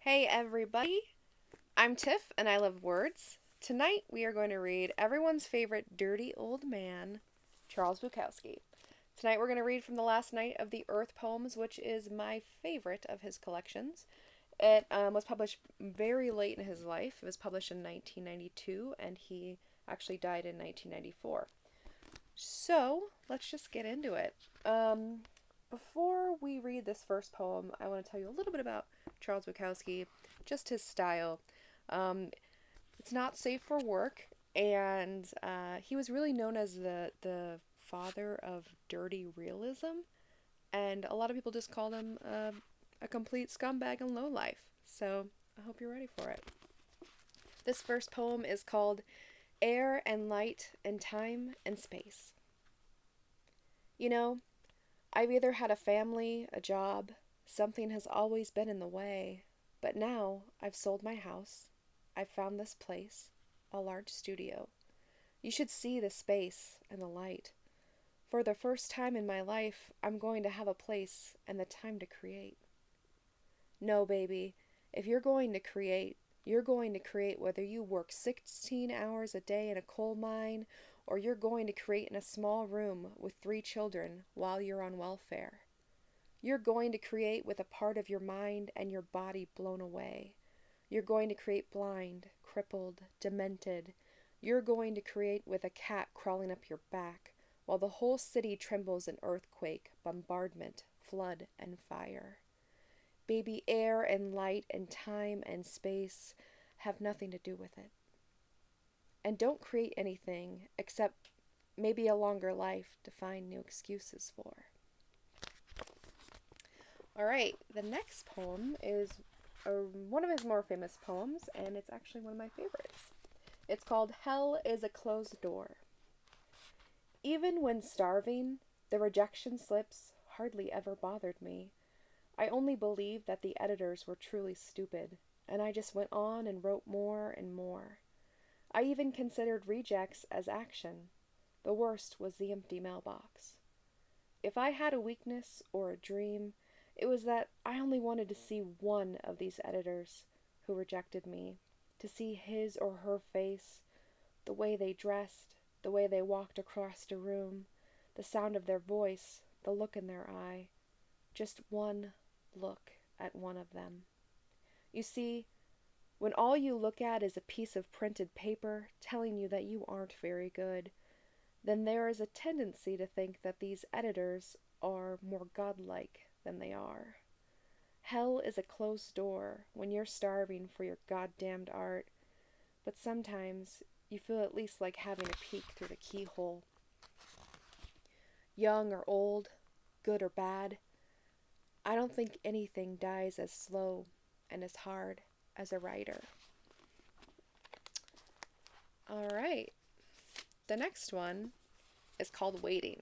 Hey everybody, I'm Tiff and I love words. Tonight we are going to read everyone's favorite dirty old man, Charles Bukowski. Tonight we're going to read from The Last Night of the Earth poems, which is my favorite of his collections. It was published very late in his life. It was published in 1992 and he actually died in 1994. So let's just get into it. Before we read this first poem, I want to tell you a little bit about Charles Bukowski, just his style. Um, it's not safe for work, and he was really known as the father of dirty realism, and a lot of people just called him a complete scumbag and lowlife. So I hope you're ready for it. This first poem is called Air and Light and Time and Space. You know, I've either had a family, a job, something has always been in the way, but now I've sold my house. I've found this place, a large studio. You should see the space and the light. For the first time in my life, I'm going to have a place and the time to create. No, baby, if you're going to create, you're going to create whether you work 16 hours a day in a coal mine or you're going to create in a small room with 3 children while you're on welfare. You're going to create with a part of your mind and your body blown away. You're going to create blind, crippled, demented. You're going to create with a cat crawling up your back while the whole city trembles in earthquake, bombardment, flood, and fire. Baby, air and light and time and space have nothing to do with it. And don't create anything except maybe a longer life to find new excuses for. All right, the next poem is one of his more famous poems, and it's actually one of my favorites. It's called Hell is a Closed Door. Even when starving, the rejection slips hardly ever bothered me. I only believed that the editors were truly stupid, and I just went on and wrote more and more. I even considered rejects as action. The worst was the empty mailbox. If I had a weakness or a dream, it was that I only wanted to see one of these editors who rejected me, to see his or her face, the way they dressed, the way they walked across a room, the sound of their voice, the look in their eye. Just one look at one of them. You see, when all you look at is a piece of printed paper telling you that you aren't very good, then there is a tendency to think that these editors are more godlike than they are. Hell is a closed door when you're starving for your goddamned art, but sometimes you feel at least like having a peek through the keyhole. Young or old, good or bad, I don't think anything dies as slow and as hard as a writer. All right, the next one is called Waiting.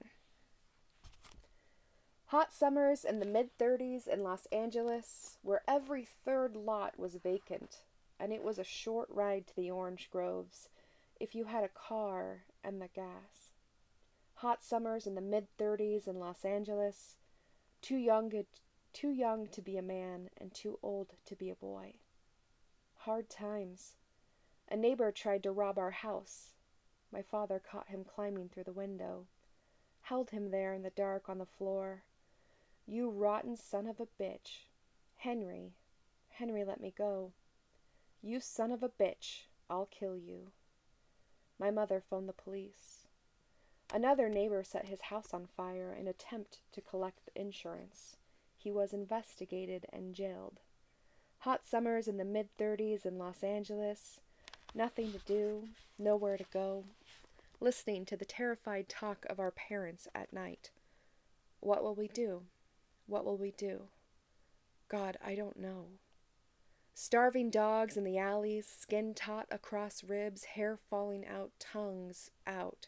Hot summers in the mid-30s in Los Angeles, where every third lot was vacant, and it was a short ride to the orange groves if you had a car and the gas. Hot summers in the mid-30s in Los Angeles, too young to be a man and too old to be a boy. Hard times. A neighbor tried to rob our house. My father caught him climbing through the window, held him there in the dark on the floor. You rotten son of a bitch. Henry. Henry let me go. You son of a bitch. I'll kill you. My mother phoned the police. Another neighbor set his house on fire in attempt to collect the insurance. He was investigated and jailed. Hot summers in the mid-30s in Los Angeles. Nothing to do, nowhere to go. Listening to the terrified talk of our parents at night. What will we do? What will we do? God, I don't know. Starving dogs in the alleys, skin taut across ribs, hair falling out, tongues out.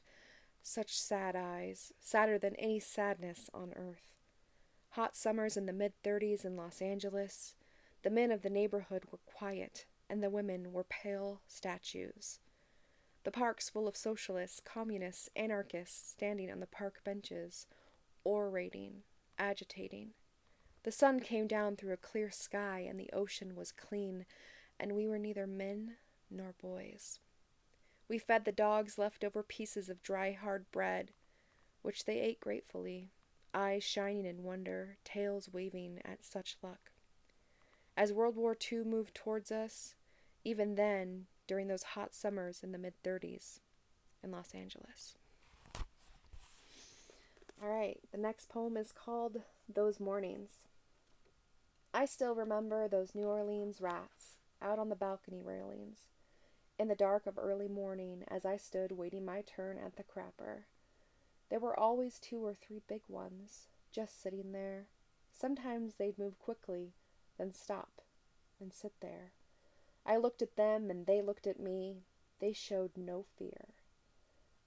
Such sad eyes, sadder than any sadness on earth. Hot summers in the mid-30s in Los Angeles. The men of the neighborhood were quiet, and the women were pale statues. The parks full of socialists, communists, anarchists standing on the park benches, orating, agitating. The sun came down through a clear sky, and the ocean was clean, and we were neither men nor boys. We fed the dogs leftover pieces of dry, hard bread, which they ate gratefully, eyes shining in wonder, tails waving at such luck. As World War II moved towards us, even then, during those hot summers in the mid-30s in Los Angeles. All right, the next poem is called Those Mornings. I still remember those New Orleans rats out on the balcony railings in the dark of early morning as I stood waiting my turn at the crapper. There were always 2 or 3 big ones, just sitting there. Sometimes they'd move quickly, then stop and sit there. I looked at them and they looked at me. They showed no fear.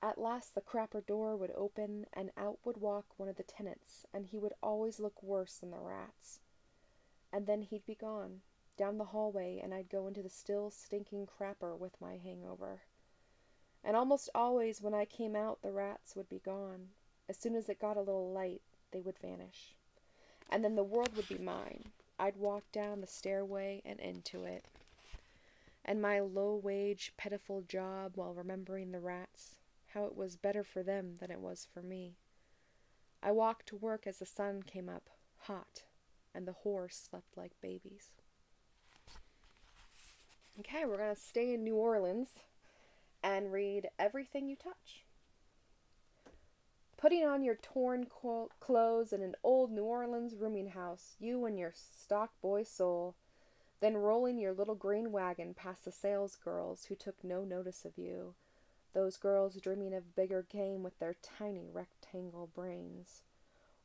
At last the crapper door would open and out would walk one of the tenants, and he would always look worse than the rats. And then he'd be gone, down the hallway, and I'd go into the still, stinking crapper with my hangover. And almost always when I came out, the rats would be gone. As soon as it got a little light, they would vanish. And then the world would be mine. I'd walk down the stairway and into it. And my low-wage, pitiful job while remembering the rats, how it was better for them than it was for me. I walked to work as the sun came up, hot, and the whores slept like babies. Okay, we're going to stay in New Orleans and read Everything You Touch. Putting on your torn clothes in an old New Orleans rooming house, you and your stock boy soul, then rolling your little green wagon past the sales girls who took no notice of you, those girls dreaming of bigger game with their tiny rectangle brains.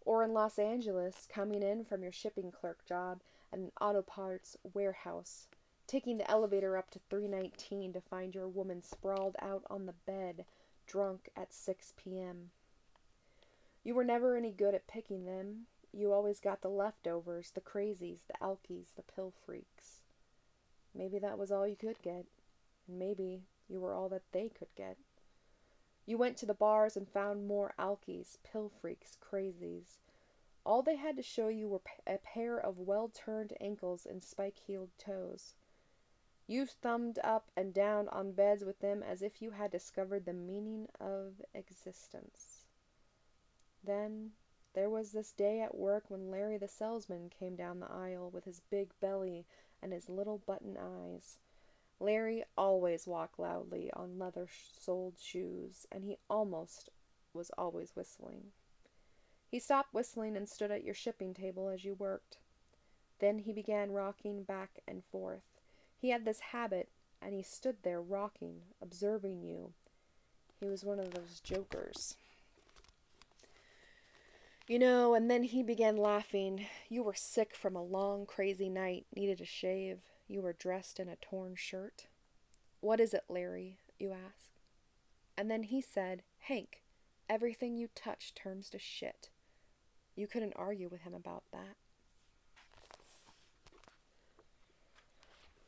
Or in Los Angeles, coming in from your shipping clerk job at an auto parts warehouse, taking the elevator up to 319 to find your woman sprawled out on the bed, drunk at 6 p.m. You were never any good at picking them. You always got the leftovers, the crazies, the alkies, the pill freaks. Maybe that was all you could get, and maybe you were all that they could get. You went to the bars and found more alkies, pill freaks, crazies. All they had to show you were a pair of well-turned ankles and spike-heeled toes. You thumbed up and down on beds with them as if you had discovered the meaning of existence. Then there was this day at work when Larry the salesman came down the aisle with his big belly and his little button eyes. Larry always walked loudly on leather-soled shoes, and he almost was always whistling. He stopped whistling and stood at your shipping table as you worked. Then he began rocking back and forth. He had this habit, and he stood there rocking, observing you. He was one of those jokers. And then he began laughing. You were sick from a long, crazy night, needed a shave. You were dressed in a torn shirt. What is it, Larry? You asked. And then he said, Hank, everything you touch turns to shit. You couldn't argue with him about that.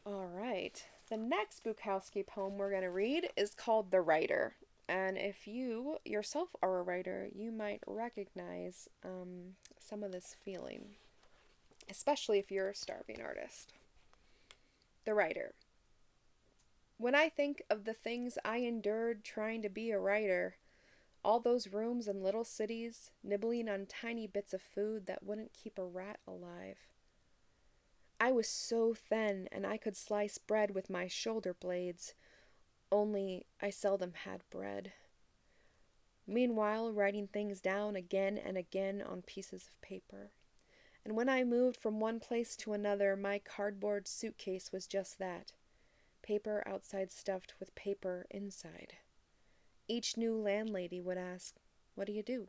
All right. The next Bukowski poem we're going to read is called The Writer. And if you yourself are a writer, you might recognize some of this feeling, especially if you're a starving artist. The Writer. When I think of the things I endured trying to be a writer, all those rooms in little cities, nibbling on tiny bits of food that wouldn't keep a rat alive. I was so thin, and I could slice bread with my shoulder blades, only I seldom had bread. Meanwhile, writing things down again and again on pieces of paper. And when I moved from one place to another, my cardboard suitcase was just that. Paper outside stuffed with paper inside. Each new landlady would ask, What do you do?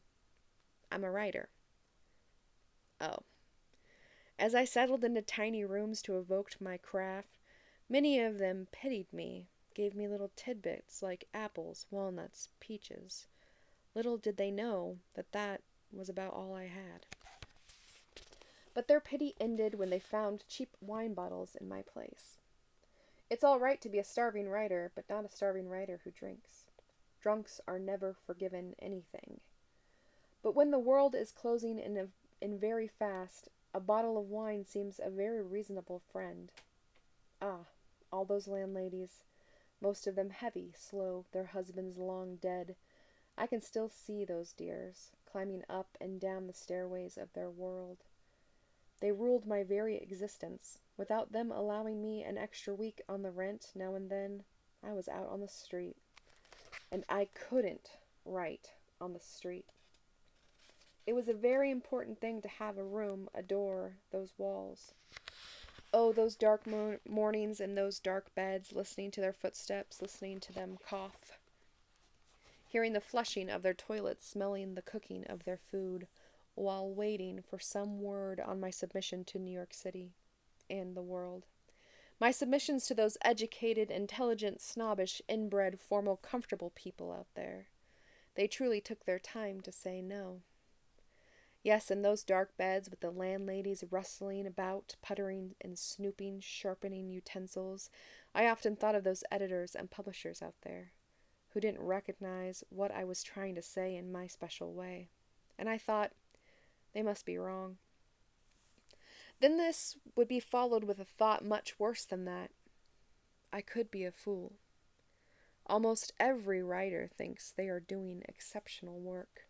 I'm a writer. Oh. As I settled into tiny rooms to evoke my craft, many of them pitied me, gave me little tidbits like apples, walnuts, peaches. Little did they know that was about all I had. But their pity ended when they found cheap wine bottles in my place. It's all right to be a starving writer, but not a starving writer who drinks. Drunks are never forgiven anything. But when the world is closing in very fast, A bottle of wine seems a very reasonable friend. Ah, all those landladies, most of them heavy, slow, their husbands long dead. I can still see those dears, climbing up and down the stairways of their world. They ruled my very existence. Without them allowing me an extra week on the rent now and then, I was out on the street. And I couldn't write on the street. It was a very important thing to have a room, a door, those walls. Oh, those dark mornings in those dark beds, listening to their footsteps, listening to them cough, hearing the flushing of their toilets, smelling the cooking of their food, while waiting for some word on my submission to New York City and the world. My submissions to those educated, intelligent, snobbish, inbred, formal, comfortable people out there. They truly took their time to say no. Yes, in those dark beds with the landladies rustling about, puttering and snooping, sharpening utensils, I often thought of those editors and publishers out there who didn't recognize what I was trying to say in my special way. And I thought, they must be wrong. Then this would be followed with a thought much worse than that. I could be a fool. Almost every writer thinks they are doing exceptional work.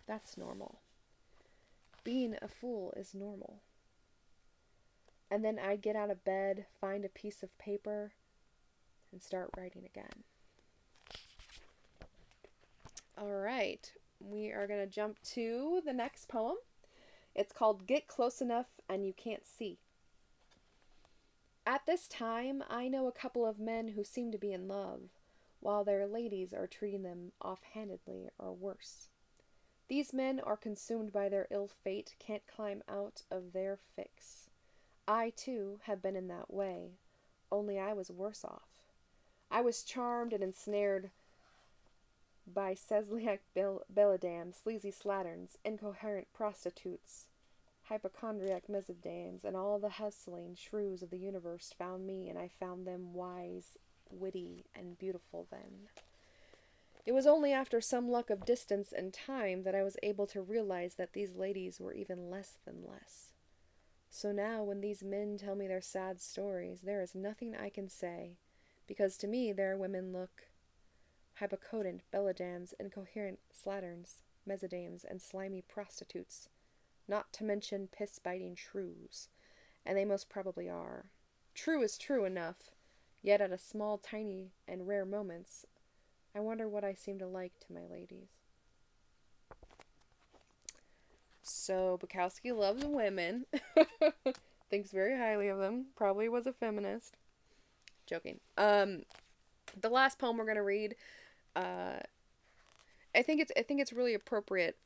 That's normal. Being a fool is normal. And then I'd get out of bed, find a piece of paper, and start writing again. All right, we are going to jump to the next poem. It's called Get Close Enough and You Can't See. At this time, I know a couple of men who seem to be in love, while their ladies are treating them offhandedly or worse. These men are consumed by their ill fate, can't climb out of their fix. I, too, have been in that way, only I was worse off. I was charmed and ensnared by Cesliac belladams, sleazy slatterns, incoherent prostitutes, hypochondriac mesodames, and all the hustling shrews of the universe found me, and I found them wise, witty, and beautiful then. It was only after some luck of distance and time that I was able to realize that these ladies were even less than less. So now, when these men tell me their sad stories, there is nothing I can say, because to me their women look hypocotent belladams, incoherent slatterns, mesodames, and slimy prostitutes, not to mention piss-biting shrews, and they most probably are. True is true enough, yet at a small, tiny, and rare moments, I wonder what I seem to like to my ladies. So, Bukowski loves women. Thinks very highly of them. Probably was a feminist. Joking. The last poem we're gonna read, I think it's really appropriate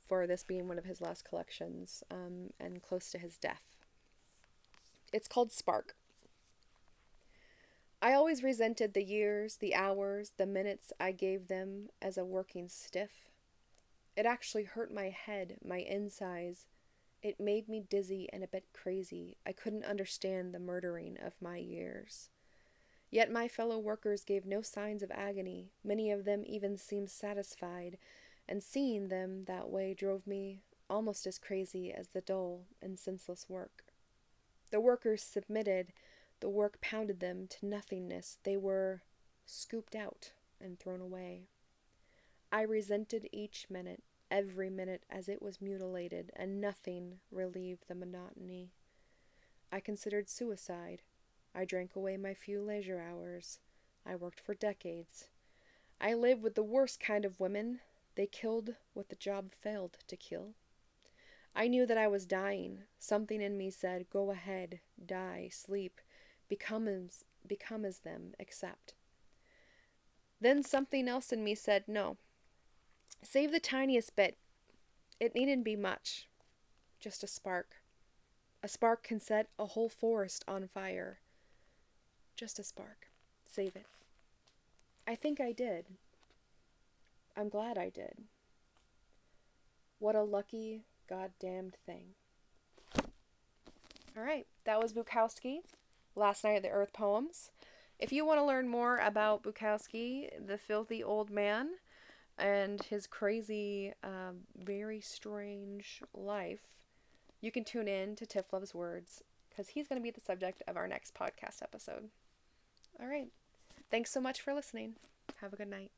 for this being one of his last collections, and close to his death. It's called Spark. I always resented the years, the hours, the minutes I gave them as a working stiff. It actually hurt my head, my insides. It made me dizzy and a bit crazy. I couldn't understand the murdering of my years. Yet my fellow workers gave no signs of agony. Many of them even seemed satisfied, and seeing them that way drove me almost as crazy as the dull and senseless work. The workers submitted. The work pounded them to nothingness. They were scooped out and thrown away. I resented each minute, every minute, as it was mutilated, and nothing relieved the monotony. I considered suicide. I drank away my few leisure hours. I worked for decades. I lived with the worst kind of women. They killed what the job failed to kill. I knew that I was dying. Something in me said, go ahead, die, sleep, become as them, accept. Then something else in me said, no. Save the tiniest bit. It needn't be much. Just a spark. A spark can set a whole forest on fire. Just a spark. Save it. I think I did. I'm glad I did. What a lucky, goddamned thing. Alright, that was Bukowski, Last Night at the Earth Poems. If you want to learn more about Bukowski, the filthy old man, and his crazy, very strange life, you can tune in to Tiff Loves Words because he's going to be the subject of our next podcast episode. All right. Thanks so much for listening. Have a good night.